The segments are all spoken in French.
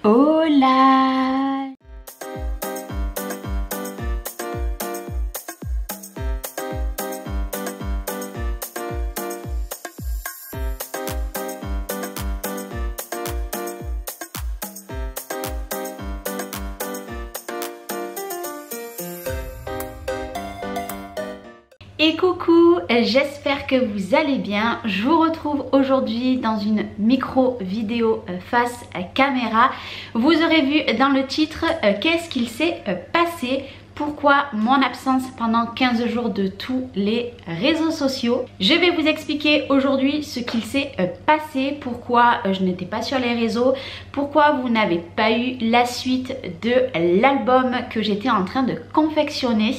Hola! Et coucou, j'espère que vous allez bien. Je vous retrouve aujourd'hui dans une micro vidéo face à caméra. Vous aurez vu dans le titre qu'est-ce qu'il s'est passé. Pourquoi mon absence pendant 15 jours de tous les réseaux sociaux. Je vais vous expliquer aujourd'hui ce qu'il s'est passé, pourquoi je n'étais pas sur les réseaux, pourquoi vous n'avez pas eu la suite de l'album que j'étais en train de confectionner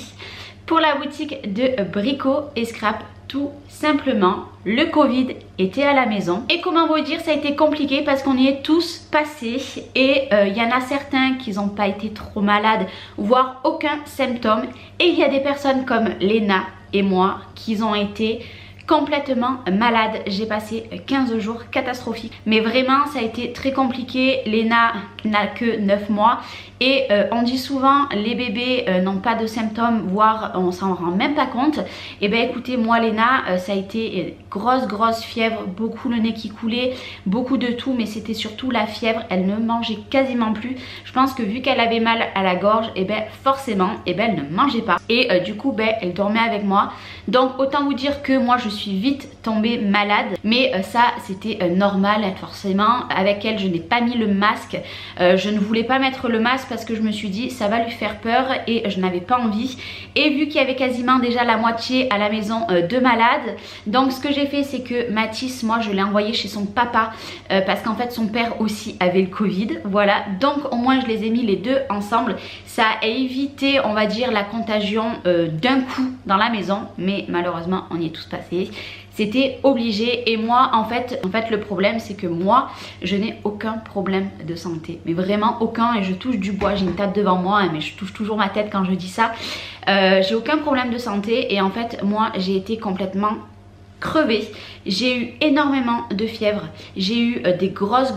pour la boutique de Brico et Scrap. Tout simplement, le Covid était à la maison. Et comment vous dire, ça a été compliqué parce qu'on y est tous passés. Et il y en a certains qui n'ont pas été trop malades, voire aucun symptôme. Et il y a des personnes comme Léna et moi qui ont été complètement malade. J'ai passé 15 jours catastrophiques, mais vraiment ça a été très compliqué. Léna n'a que 9 mois et on dit souvent les bébés n'ont pas de symptômes, voire on s'en rend même pas compte. Et ben écoutez, moi Léna, ça a été grosse fièvre, beaucoup le nez qui coulait, beaucoup de tout, mais c'était surtout la fièvre. Elle ne mangeait quasiment plus. Je pense que vu qu'elle avait mal à la gorge, et ben forcément elle ne mangeait pas, et du coup elle dormait avec moi. Donc autant vous dire que moi je suis vite tombée malade, mais ça c'était normal. Forcément avec elle je n'ai pas mis le masque, je ne voulais pas mettre le masque parce que je me suis dit ça va lui faire peur et je n'avais pas envie. Et vu qu'il y avait quasiment déjà la moitié à la maison de malades, donc ce que j'ai fait c'est que Mathis, moi je l'ai envoyé chez son papa parce qu'en fait son père aussi avait le Covid, voilà. Donc au moins je les ai mis les deux ensemble, ça a évité on va dire la contagion d'un coup dans la maison, mais malheureusement on y est tous passés. C'était obligé. Et moi en fait le problème c'est que moi je n'ai aucun problème de santé, mais vraiment aucun, et je touche du bois, j'ai une table devant moi hein, mais je touche toujours ma tête quand je dis ça. J'ai aucun problème de santé et en fait moi j'ai été complètement crevée. J'ai eu énormément de fièvre, j'ai eu des grosses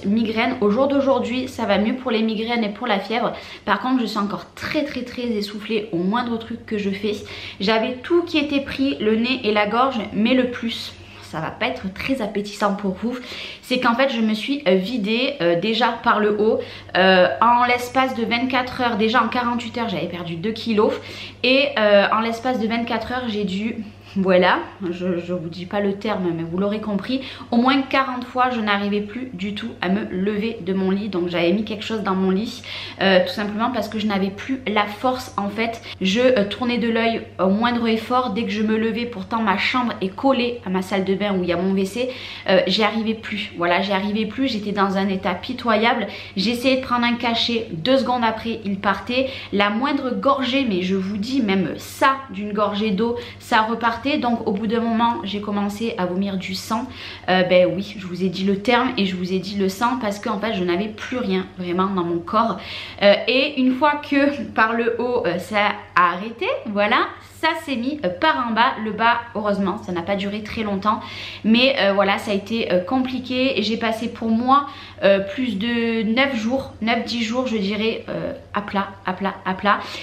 migraines. Au jour d'aujourd'hui ça va mieux pour les migraines et pour la fièvre. Par contre je suis encore très essoufflée au moindre truc que je fais. J'avais tout qui était pris, le nez et la gorge, mais le plus, ça va pas être très appétissant pour vous, c'est qu'en fait je me suis vidée déjà par le haut en l'espace de 24 heures. Déjà en 48 heures j'avais perdu 2 kilos et en l'espace de 24 heures j'ai dû, voilà, je vous dis pas le terme mais vous l'aurez compris, au moins 40 fois je n'arrivais plus du tout à me lever de mon lit. Donc j'avais mis quelque chose dans mon lit tout simplement parce que je n'avais plus la force en fait. Je tournais de l'œil au moindre effort dès que je me levais. Pourtant ma chambre est collée à ma salle de bain où il y a mon WC. J'y arrivais plus, voilà, j'y arrivais plus, j'étais dans un état pitoyable. J'essayais de prendre un cachet, 2 secondes après il partait. La moindre gorgée, mais je vous dis même ça d'une gorgée d'eau, ça repartait. Donc au bout d'un moment j'ai commencé à vomir du sang. Ben oui, je vous ai dit le terme et je vous ai dit le sang parce qu'en fait je n'avais plus rien vraiment dans mon corps. Et une fois que par le haut ça a arrêté, voilà, ça s'est mis par en bas. Le bas heureusement ça n'a pas duré très longtemps, mais voilà, ça a été compliqué et j'ai passé pour moi plus de 9-10 jours je dirais à plat.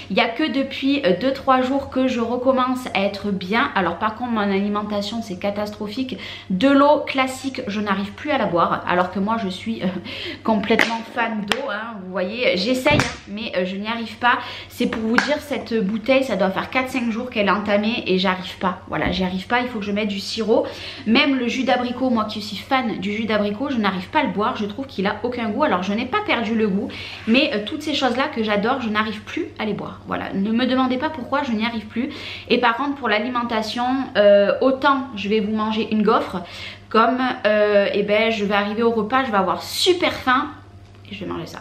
Il n'y a que depuis 2-3 jours que je recommence à être bien. Alors par contre mon alimentation c'est catastrophique. De l'eau classique je n'arrive plus à la boire, alors que moi je suis complètement fan d'eau hein. Vous voyez, j'essaye mais je n'y arrive pas. C'est pour vous dire, cette bouteille ça doit faire 4-5 jours qu'elle est entamée et j'arrive pas, voilà, j'y arrive pas. Il faut que je mette du sirop. Même le jus d'abricot, moi qui suis fan du jus d'abricot, je n'arrive pas à le boire, je trouve qu'il a aucun goût. Alors je n'ai pas perdu le goût, mais toutes ces choses là que j'adore je n'arrive plus à les boire, voilà. Ne me demandez pas pourquoi, je n'y arrive plus. Et par contre pour l'alimentation, autant je vais vous manger une gaufre, comme et ben je vais arriver au repas, je vais avoir super faim et je vais manger ça.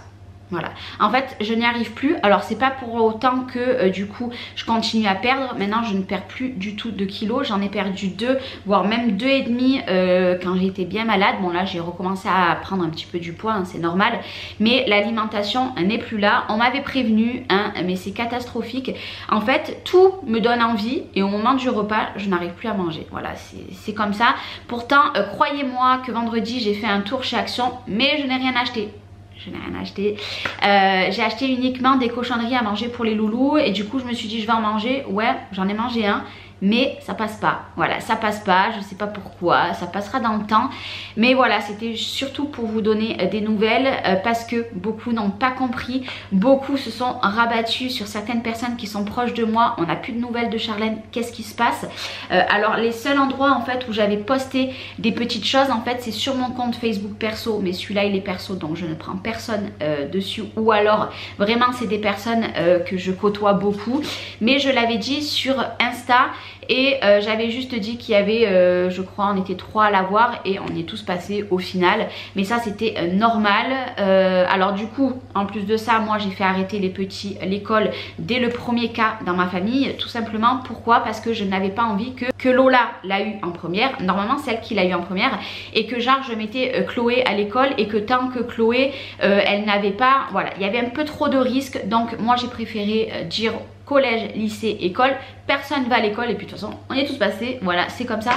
Voilà, en fait je n'y arrive plus. Alors c'est pas pour autant que du coup je continue à perdre. Maintenant je ne perds plus du tout de kilos. J'en ai perdu 2, voire même 2,5 quand j'étais bien malade. Bon là j'ai recommencé à prendre un petit peu du poids hein, c'est normal. Mais l'alimentation n'est plus là. On m'avait prévenu hein, mais c'est catastrophique. En fait tout me donne envie et au moment du repas je n'arrive plus à manger. Voilà, c'est comme ça. Pourtant croyez-moi que vendredi j'ai fait un tour chez Action, mais je n'ai rien acheté. je n'ai rien acheté. J'ai acheté uniquement des cochonneries à manger pour les loulous et du coup je me suis dit je vais en manger. Ouais, j'en ai mangé un. Mais ça passe pas, voilà, ça passe pas, je sais pas pourquoi, ça passera dans le temps. Mais voilà, c'était surtout pour vous donner des nouvelles parce que beaucoup n'ont pas compris, beaucoup se sont rabattus sur certaines personnes qui sont proches de moi. On n'a plus de nouvelles de Charlène, qu'est-ce qui se passe? Alors les seuls endroits en fait où j'avais posté des petites choses en fait c'est sur mon compte Facebook perso, mais celui-là il est perso donc je ne prends personne dessus, ou alors vraiment c'est des personnes que je côtoie beaucoup. Mais je l'avais dit sur Insta. Et j'avais juste dit qu'il y avait, je crois, on était 3 à l'avoir et on y est tous passés au final. Mais ça c'était normal. Alors du coup, en plus de ça, moi j'ai fait arrêter les petits l'école dès le premier cas dans ma famille. Tout simplement, pourquoi? Parce que je n'avais pas envie que Lola l'a eu en première. Normalement celle qui l'a eu en première. Et que genre je mettais Chloé à l'école et que tant que Chloé, elle n'avait pas... Voilà, il y avait un peu trop de risques. Donc moi j'ai préféré dire... collège, lycée, école, personne va à l'école et puis de toute façon on y est tous passés, voilà c'est comme ça.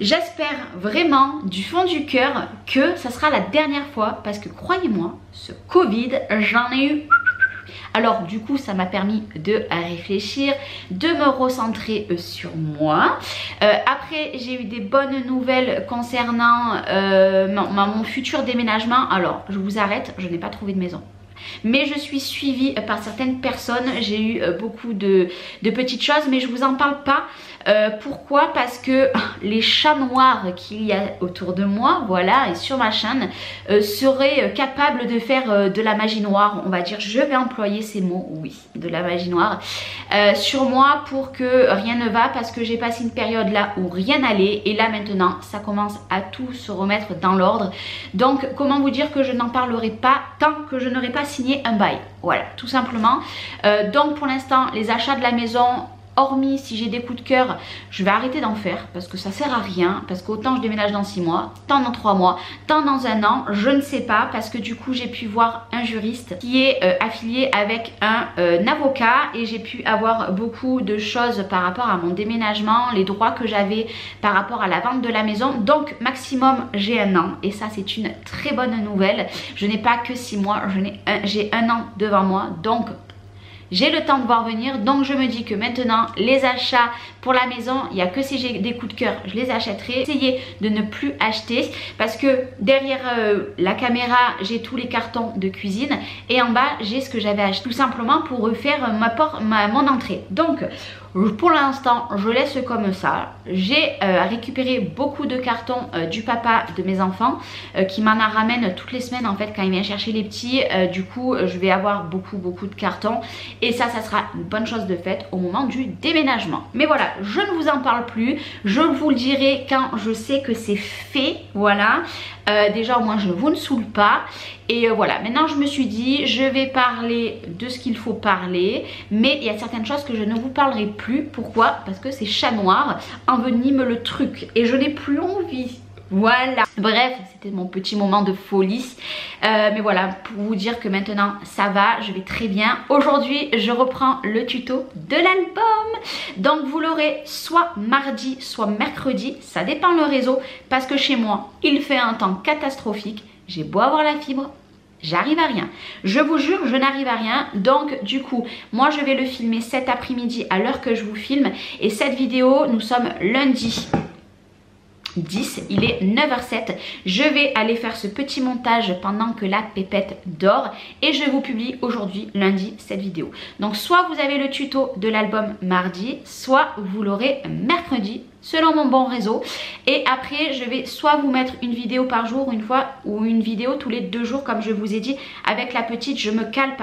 J'espère vraiment du fond du cœur que ça sera la dernière fois parce que croyez-moi, ce Covid j'en ai eu. Alors du coup ça m'a permis de réfléchir, de me recentrer sur moi. Après j'ai eu des bonnes nouvelles concernant mon futur déménagement. Alors je vous arrête, je n'ai pas trouvé de maison. Mais je suis suivie par certaines personnes, j'ai eu beaucoup de petites choses mais je vous en parle pas. Pourquoi? Parce que les chats noirs qu'il y a autour de moi, voilà, et sur ma chaîne, seraient capables de faire de la magie noire, on va dire, je vais employer ces mots, oui, de la magie noire, sur moi pour que rien ne va, parce que j'ai passé une période là où rien n'allait, et là maintenant, ça commence à tout se remettre dans l'ordre. Donc, comment vous dire que je n'en parlerai pas tant que je n'aurai pas signé un bail, voilà, tout simplement. Donc pour l'instant, les achats de la maison... hormis si j'ai des coups de cœur, je vais arrêter d'en faire parce que ça sert à rien, parce qu'autant je déménage dans 6 mois, tant dans 3 mois, tant dans 1 an, je ne sais pas, parce que du coup j'ai pu voir un juriste qui est affilié avec un avocat et j'ai pu avoir beaucoup de choses par rapport à mon déménagement, les droits que j'avais par rapport à la vente de la maison. Donc maximum j'ai 1 an et ça c'est une très bonne nouvelle. Je n'ai pas que 6 mois, j'ai 1 an devant moi, donc j'ai le temps de voir venir. Donc je me dis que maintenant les achats pour la maison, il n'y a que si j'ai des coups de cœur, je les achèterai. Essayez de ne plus acheter parce que derrière la caméra j'ai tous les cartons de cuisine et en bas j'ai ce que j'avais acheté tout simplement pour refaire mon entrée. Donc pour l'instant je laisse comme ça. J'ai récupéré beaucoup de cartons du papa de mes enfants qui m'en ramène toutes les semaines en fait quand il vient chercher les petits. Du coup je vais avoir beaucoup de cartons et ça sera une bonne chose de faite au moment du déménagement. Mais voilà, je ne vous en parle plus, je vous le dirai quand je sais que c'est fait, voilà. Déjà au moins je vous ne saoule pas. Et voilà, maintenant je me suis dit je vais parler de ce qu'il faut parler, mais il y a certaines choses que je ne vous parlerai plus. Pourquoi? Parce que c'est chat noir, envenime le truc et je n'ai plus envie. Voilà, bref, c'était mon petit moment de folie, mais voilà, pour vous dire que maintenant ça va, je vais très bien. Aujourd'hui je reprends le tuto de l'album, donc vous l'aurez soit mardi soit mercredi, ça dépend le réseau, parce que chez moi il fait un temps catastrophique. J'ai beau avoir la fibre, j'arrive à rien. Je vous jure, je n'arrive à rien. Donc du coup, moi je vais le filmer cet après-midi à l'heure que je vous filme. Et cette vidéo, nous sommes lundi 10, il est 9h07. Je vais aller faire ce petit montage pendant que la pépette dort et je vous publie aujourd'hui lundi cette vidéo. Donc soit vous avez le tuto de l'album mardi, soit vous l'aurez mercredi selon mon bon réseau. Et après je vais soit vous mettre une vidéo par jour une fois, ou une vidéo tous les 2 jours comme je vous ai dit. Avec la petite je me cale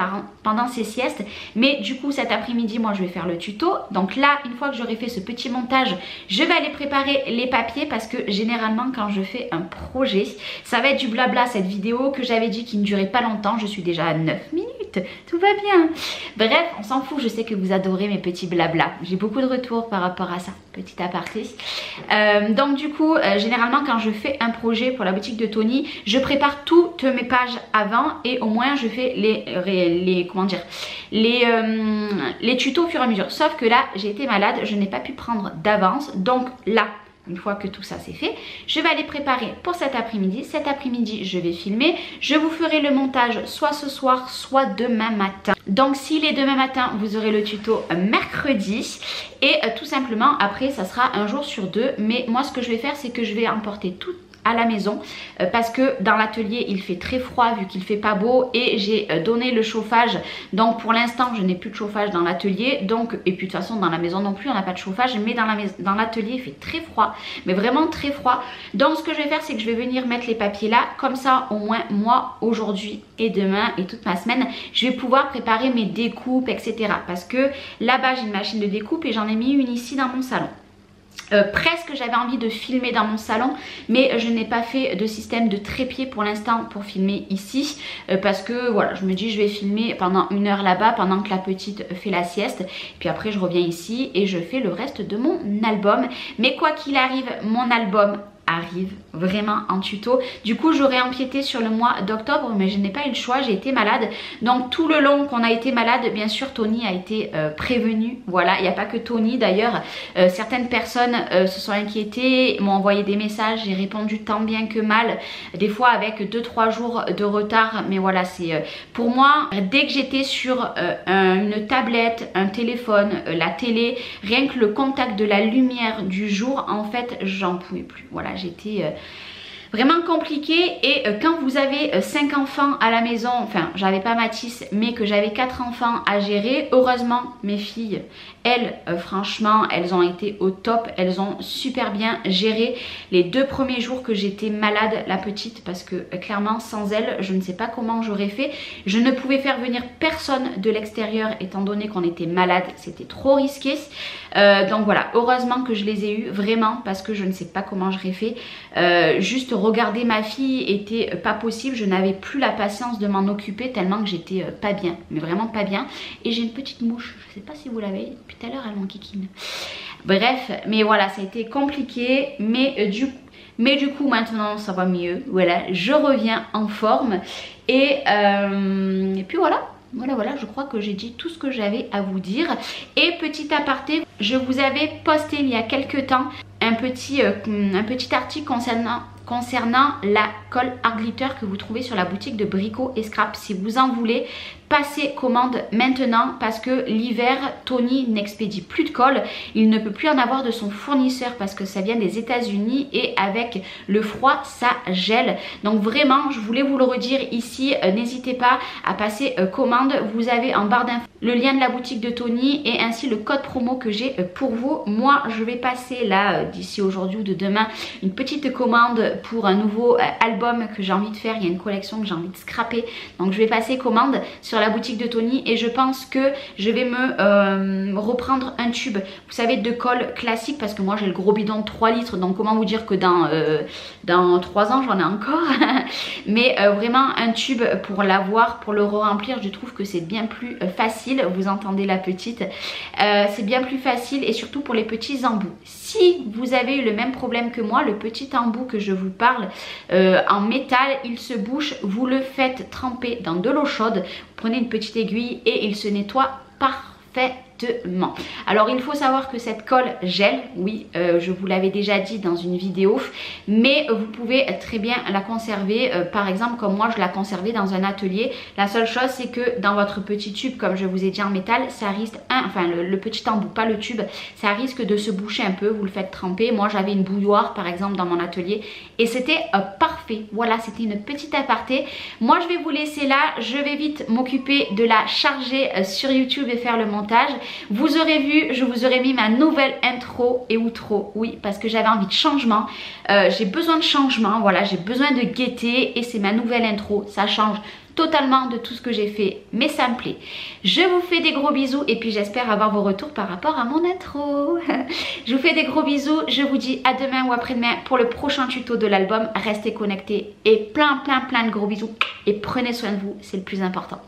pendant ses siestes, mais du coup cet après-midi moi je vais faire le tuto. Donc là une fois que j'aurai fait ce petit montage, je vais aller préparer les papiers, parce que généralement quand je fais un projet, ça va être du blabla. Cette vidéo que j'avais dit qui ne durait pas longtemps, je suis déjà à 9 minutes, tout va bien. Bref, on s'en fout, je sais que vous adorez mes petits blabla. J'ai beaucoup de retours par rapport à ça, petit aparté. Donc du coup généralement quand je fais un projet pour la boutique de Tony, je prépare toutes mes pages avant et au moins je fais les tutos au fur et à mesure. Sauf que là j'ai été malade, je n'ai pas pu prendre d'avance, donc là une fois que tout ça c'est fait, je vais aller préparer pour cet après-midi. Cet après-midi, je vais filmer. Je vous ferai le montage soit ce soir, soit demain matin. Donc s'il est demain matin, vous aurez le tuto mercredi. Et tout simplement, après, ça sera un jour sur deux. Mais moi, ce que je vais faire, c'est que je vais emporter tout à la maison parce que dans l'atelier il fait très froid vu qu'il fait pas beau et j'ai donné le chauffage, donc pour l'instant je n'ai plus de chauffage dans l'atelier, donc, et puis de toute façon dans la maison non plus on n'a pas de chauffage, mais dans l'atelier il fait très froid, mais vraiment très froid. Donc ce que je vais faire, c'est que je vais venir mettre les papiers là, comme ça au moins moi aujourd'hui et demain et toute ma semaine je vais pouvoir préparer mes découpes, etc. Parce que là-bas j'ai une machine de découpe et j'en ai mis une ici dans mon salon. Presque j'avais envie de filmer dans mon salon, mais je n'ai pas fait de système de trépied pour l'instant pour filmer ici parce que voilà, je me dis je vais filmer pendant 1 heure là-bas pendant que la petite fait la sieste, puis après je reviens ici et je fais le reste de mon album. Mais quoi qu'il arrive, mon album arrive vraiment en tuto. Du coup j'aurais empiété sur le mois d'octobre, mais je n'ai pas eu le choix, j'ai été malade. Donc tout le long qu'on a été malade, bien sûr Tony a été prévenu. Voilà, il n'y a pas que Tony d'ailleurs, certaines personnes se sont inquiétées, m'ont envoyé des messages, j'ai répondu tant bien que mal, des fois avec 2-3 jours de retard. Mais voilà, c'est pour moi, dès que j'étais sur une tablette, un téléphone, la télé, rien que le contact de la lumière du jour, en fait j'en pouvais plus. Voilà, j'étais vraiment compliqué. Et quand vous avez 5 enfants à la maison, enfin j'avais pas Mathis mais que j'avais 4 enfants à gérer, heureusement mes filles, elles franchement elles ont été au top, elles ont super bien géré les 2 premiers jours que j'étais malade, la petite, parce que clairement sans elles je ne sais pas comment j'aurais fait. Je ne pouvais faire venir personne de l'extérieur étant donné qu'on était malade, c'était trop risqué. Donc voilà, heureusement que je les ai eus vraiment, parce que je ne sais pas comment j'aurais fait. Juste regarder ma fille était pas possible, je n'avais plus la patience de m'en occuper tellement que j'étais pas bien, mais vraiment pas bien. Et j'ai une petite mouche, je sais pas si vous l'avez, depuis tout à l'heure elle m'enquiquine. Bref, mais voilà, ça a été compliqué, mais du coup maintenant ça va mieux. Voilà, je reviens en forme et puis voilà. Voilà, je crois que j'ai dit tout ce que j'avais à vous dire. Et petit aparté, je vous avais posté il y a quelques temps un petit article concernant la colle art glitter que vous trouvez sur la boutique de Brico et Scrap. Si vous en voulez, passez commande maintenant parce que l'hiver, Tony n'expédie plus de colle. Il ne peut plus en avoir de son fournisseur parce que ça vient des États-Unis et avec le froid, ça gèle. Donc vraiment, je voulais vous le redire ici, n'hésitez pas à passer commande. Vous avez en barre d'infos le lien de la boutique de Tony et ainsi le code promo que j'ai pour vous. Moi, je vais passer là, d'ici aujourd'hui ou de demain, une petite commande pour un nouveau album que j'ai envie de faire. Il y a une collection que j'ai envie de scraper, donc je vais passer commande sur la boutique de Tony et je pense que je vais me reprendre un tube, vous savez, de colle classique, parce que moi j'ai le gros bidon de 3 litres, donc comment vous dire que dans 3 ans j'en ai encore mais vraiment un tube pour l'avoir, pour le remplir, je trouve que c'est bien plus facile. Vous entendez la petite, c'est bien plus facile, et surtout pour les petits embouts. Si vous avez eu le même problème que moi, le petit embout que je vous parle en métal, il se bouche, vous le faites tremper dans de l'eau chaude, vous prenez une petite aiguille et il se nettoie parfaitement. Alors il faut savoir que cette colle gèle, oui, je vous l'avais déjà dit dans une vidéo, mais vous pouvez très bien la conserver, par exemple comme moi je la conservais dans un atelier. La seule chose c'est que dans votre petit tube, comme je vous ai dit en métal, ça risque, enfin le petit embout, pas le tube, ça risque de se boucher un peu, vous le faites tremper. Moi j'avais une bouilloire par exemple dans mon atelier et c'était parfait. Voilà, c'était une petite aparté. Moi je vais vous laisser là, je vais vite m'occuper de la charger sur YouTube et faire le montage. Vous aurez vu, je vous aurais mis ma nouvelle intro et outro, oui, parce que j'avais envie de changement, j'ai besoin de changement, voilà, j'ai besoin de gaieté et c'est ma nouvelle intro. Ça change totalement de tout ce que j'ai fait, mais ça me plaît. Je vous fais des gros bisous et puis j'espère avoir vos retours par rapport à mon intro. Je vous fais des gros bisous, je vous dis à demain ou après-demain pour le prochain tuto de l'album. Restez connectés et plein de gros bisous et prenez soin de vous, c'est le plus important.